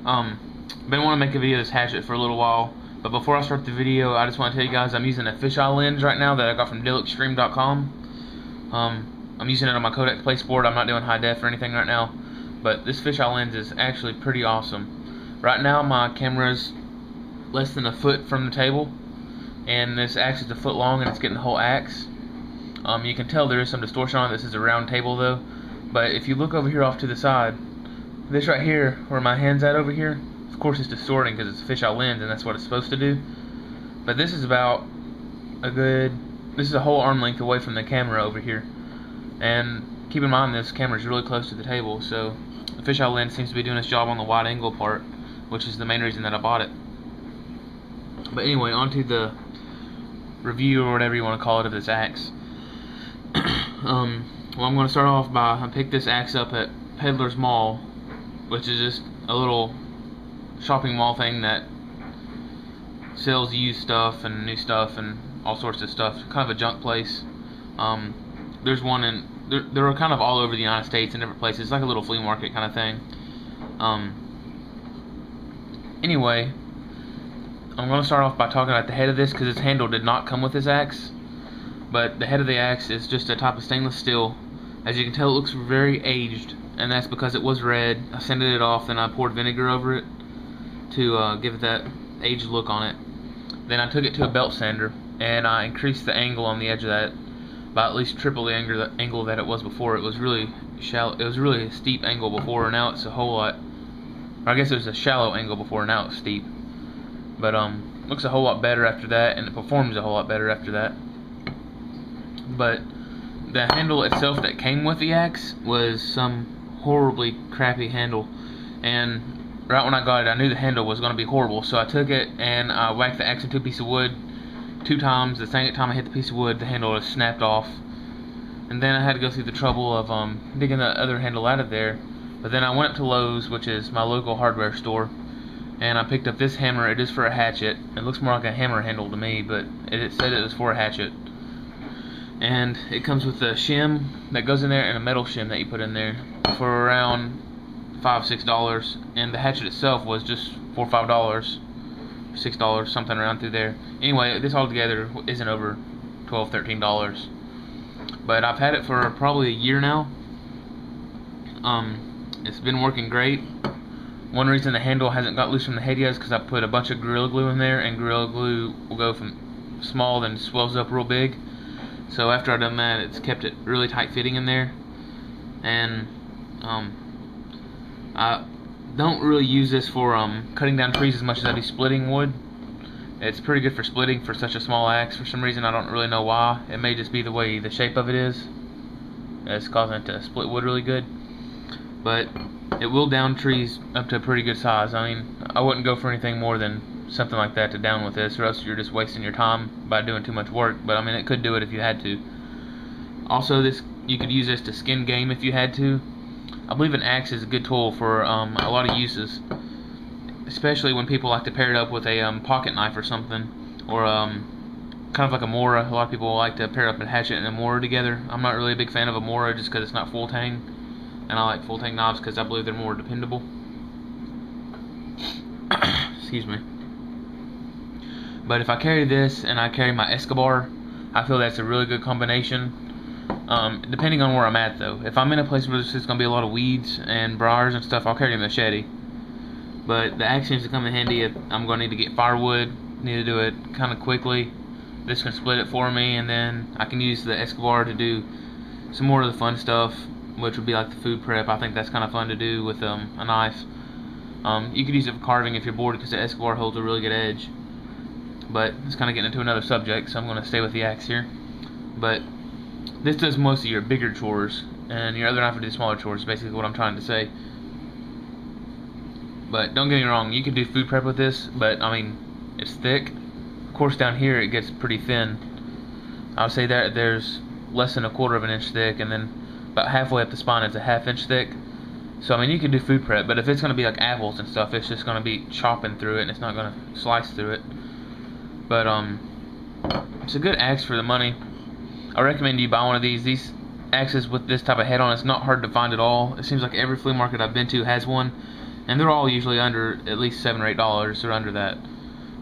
Been wanting to make a video of this hatchet for a little while, but before I start the video, I just want to tell you guys I'm using a fisheye lens right now that I got from DillExtreme.com. I'm using it on my Kodak Play-Sport. I'm not doing high def or anything right now, but this fisheye lens is actually pretty awesome. Right now my camera's less than a foot from the table, and this axe is a foot long, and it's getting the whole axe. You can tell there is some distortion on it. This is a round table though, but if you look over here off to the side, this right here, where my hand's at over here, of course it's distorting because it's a fisheye lens and that's what it's supposed to do. But this is about this is a whole arm length away from the camera over here. And keep in mind this camera is really close to the table, so the fisheye lens seems to be doing its job on the wide angle part, which is the main reason that I bought it. But anyway, onto the review or whatever you want to call it of this axe. Well, I'm going to start off by I picked this axe up at Peddler's Mall, which is just a little shopping mall thing that sells used stuff and new stuff and all sorts of stuff. Kind of a junk place. There's one in there are kind of all over the United States and different places. It's like a little flea market kind of thing. Anyway, I'm going to start off by talking about the head of this because its handle did not come with this axe. But the head of the axe is just a type of stainless steel. As you can tell, it looks very aged, and that's because it was red. I sanded it off, then I poured vinegar over it to give it that aged look on it. Then I took it to a belt sander, and I increased the angle on the edge of that by at least triple the angle that it was before. It was really shallow. It was really a steep angle before, and now it's a whole lot. Or I guess it was a shallow angle before, now it's steep. But looks a whole lot better after that, and it performs a whole lot better after that. But the handle itself that came with the axe was some horribly crappy handle, and right when I got it I knew the handle was going to be horrible, so I took it and I whacked the axe into a piece of wood 2 times. The second time I hit the piece of wood, the handle was snapped off, and then I had to go through the trouble of digging the other handle out of there. But then I went up to Lowe's, which is my local hardware store, and I picked up this hammer. It is for a hatchet. It looks more like a hammer handle to me, but it said it was for a hatchet. And it comes with a shim that goes in there and a metal shim that you put in there for around $5-6, and the hatchet itself was just $4 or $5, $6, something around through there. Anyway, this all together isn't over $12-13, but I've had it for probably a year now. It's been working great. One reason the handle hasn't got loose from the head yet is because I put a bunch of Gorilla Glue in there, and Gorilla Glue will go from small then swells up real big. So after I've done that, it's kept it really tight fitting in there. And I don't really use this for cutting down trees as much as I do splitting wood. It's pretty good for splitting for such a small axe. For some reason, I don't really know why. It may just be the way the shape of it is. It's causing it to split wood really good. But it will down trees up to a pretty good size. I mean, I wouldn't go for anything more than something like that to down with this, or else you're just wasting your time by doing too much work. But I mean, it could do it if you had to. Also, you could use this to skin game if you had to. I believe an axe is a good tool for a lot of uses, especially when people like to pair it up with a pocket knife or something, or kind of like a mora. A lot of people like to pair up a hatchet and a mora together. I'm not really a big fan of a mora just because it's not full tang, and I like full tang knives because I believe they're more dependable. Excuse me. But if I carry this and I carry my Escobar, I feel that's a really good combination. Depending on where I'm at though. If I'm in a place where there's just going to be a lot of weeds and briars and stuff, I'll carry a machete. But the axe seems to come in handy if I'm going to need to get firewood, need to do it kind of quickly. This can split it for me, and then I can use the Escobar to do some more of the fun stuff, which would be like the food prep. I think that's kind of fun to do with a knife. You could use it for carving if you're bored because the Escobar holds a really good edge. But it's kind of getting into another subject, so I'm going to stay with the axe here. But this does most of your bigger chores, and your other knife will do smaller chores, basically what I'm trying to say. But don't get me wrong, you could do food prep with this, but I mean, it's thick. Of course down here it gets pretty thin. I would say that there's less than 1/4 inch thick, and then about halfway up the spine it's a 1/2 inch thick. So I mean, you can do food prep, but if it's going to be like apples and stuff, it's just going to be chopping through it, and it's not going to slice through it. But it's a good axe for the money. I recommend you buy one of these. These axes with this type of head on, it's not hard to find at all. It seems like every flea market I've been to has one, and they're all usually under at least $7 or $8. They're under that.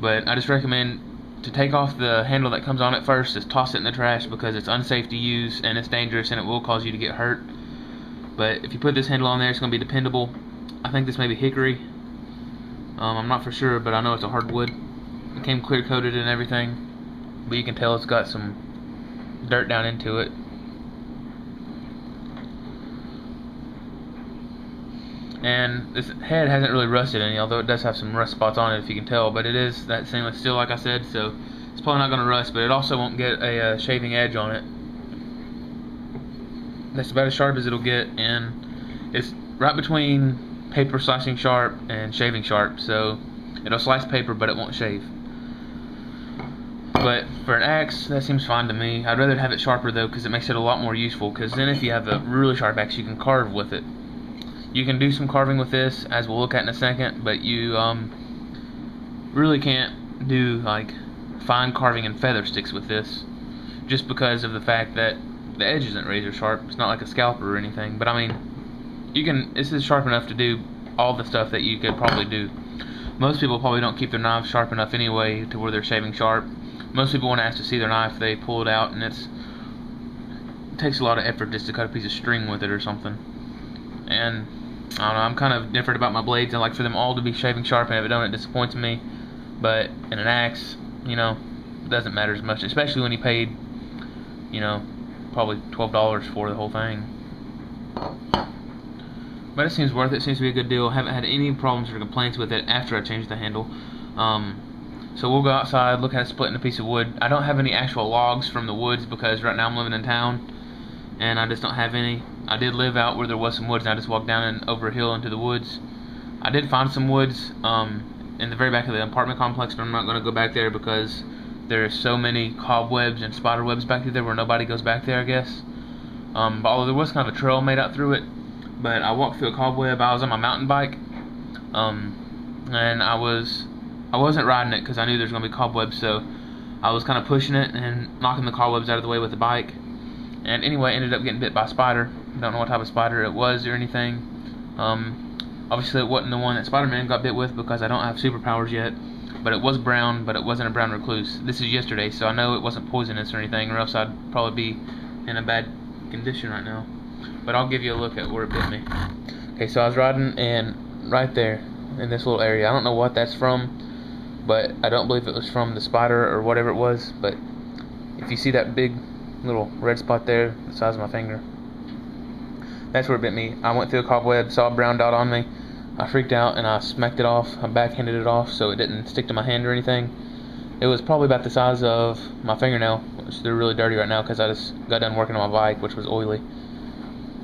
But I just recommend to take off the handle that comes on it first, just toss it in the trash, because it's unsafe to use and it's dangerous and it will cause you to get hurt. But if you put this handle on there, it's going to be dependable. I think this may be hickory. I'm not for sure, but I know it's a hardwood. It came clear coated and everything, but you can tell it's got some dirt down into it. And this head hasn't really rusted any, although it does have some rust spots on it, if you can tell. But it is that stainless steel, like I said, so it's probably not going to rust. But it also won't get a shaving edge on it. That's about as sharp as it'll get, and it's right between paper slicing sharp and shaving sharp. So it'll slice paper, but it won't shave. But for an axe, that seems fine to me. I'd rather have it sharper though, because it makes it a lot more useful. Because then if you have a really sharp axe, you can carve with it. You can do some carving with this, as we'll look at in a second, but you really can't do like fine carving and feather sticks with this, just because of the fact that the edge isn't razor sharp. It's not like a scalper or anything, but I mean, you can. This is sharp enough to do all the stuff that you could probably do. Most people probably don't keep their knives sharp enough anyway to where they're shaving sharp. Most people, want to ask to see their knife, they pull it out, and it takes a lot of effort just to cut a piece of string with it or something. And I don't know, I'm kind of different about my blades. I like for them all to be shaving sharp, and if it don't, it disappoints me. But in an axe, you know, it doesn't matter as much, especially when you paid, you know, probably $12 for the whole thing. But it seems worth it. It seems to be a good deal. I haven't had any problems or complaints with it after I changed the handle. So we'll go outside, look at it splitting a piece of wood. I don't have any actual logs from the woods because right now I'm living in town and I just don't have any. I did live out where there was some woods, and I just walked down and over a hill into the woods. I did find some woods in the very back of the apartment complex, but I'm not going to go back there because there's so many cobwebs and spider webs back through there where nobody goes back there, I guess. But although there was kind of a trail made out through it, but I walked through a cobweb. I was on my mountain bike, and I wasn't riding it because I knew there's going to be cobwebs, so I was kind of pushing it and knocking the cobwebs out of the way with the bike. And anyway, ended up getting bit by a spider. Don't know what type of spider it was or anything. Obviously it wasn't the one that Spider-Man got bit with because I don't have superpowers yet. But it was brown, but it wasn't a brown recluse. This is yesterday, so I know it wasn't poisonous or anything, or else I'd probably be in a bad condition right now. But I'll give you a look at where it bit me. Okay, so I was riding, and right there in this little area, I don't know what that's from, but I don't believe it was from the spider or whatever it was. But if you see that big little red spot there, the size of my finger, that's where it bit me. I went through a cobweb, saw a brown dot on me. I freaked out and I smacked it off. I backhanded it off so it didn't stick to my hand or anything. It was probably about the size of my fingernail, which they're really dirty right now because I just got done working on my bike, which was oily.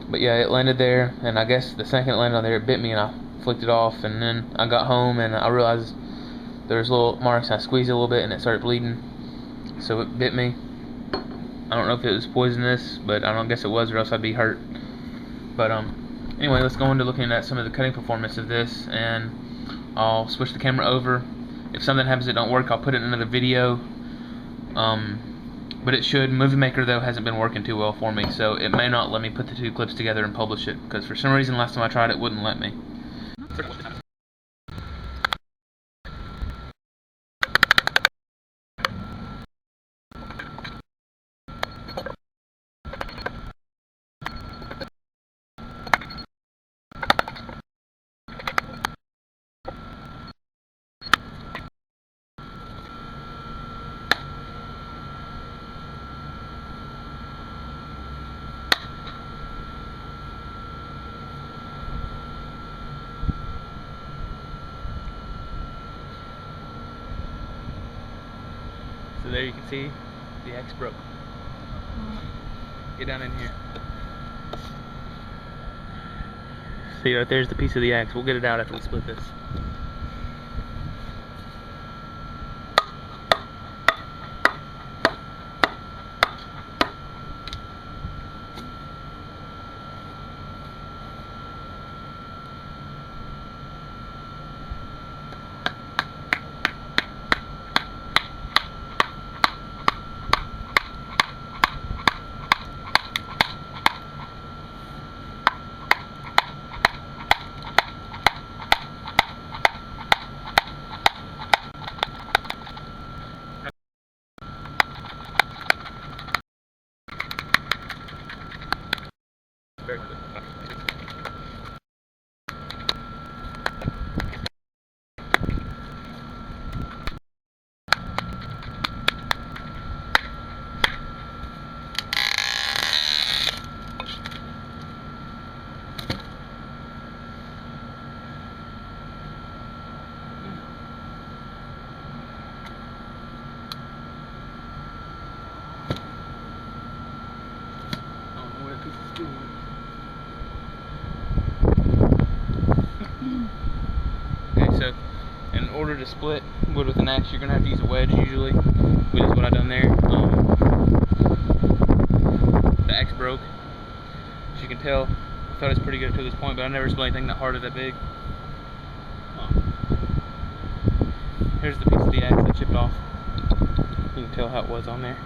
But yeah, it landed there, and I guess the second it landed on there, it bit me, and I flicked it off. And then I got home and I realized there was little marks. I squeezed it a little bit and it started bleeding, so it bit me. I don't know if it was poisonous, but I don't guess it was, or else I'd be hurt. But anyway, let's go into looking at some of the cutting performance of this, and I'll switch the camera over. If something happens that don't work, I'll put it in another video. But it should. Movie Maker though hasn't been working too well for me, so it may not let me put the two clips together and publish it, because for some reason last time I tried it wouldn't let me. So there you can see the axe broke. Get down in here. See, right there's the piece of the axe. We'll get it out after we split this. harder to split wood with an axe. You're gonna have to use a wedge usually, which is what I done there. The axe broke. As you can tell, I thought it was pretty good up to this point, but I never split anything that hard or that big. Here's the piece of the axe that chipped off. You can tell how it was on there.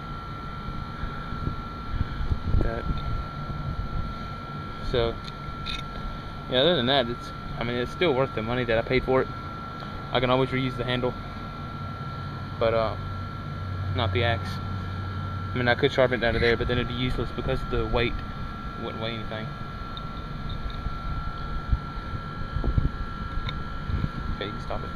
That. So, yeah, other than that, it's still worth the money that I paid for it. I can always reuse the handle, but not the axe. I mean, I could sharpen it out of there, but then it'd be useless because the weight wouldn't weigh anything. Okay, you can stop it.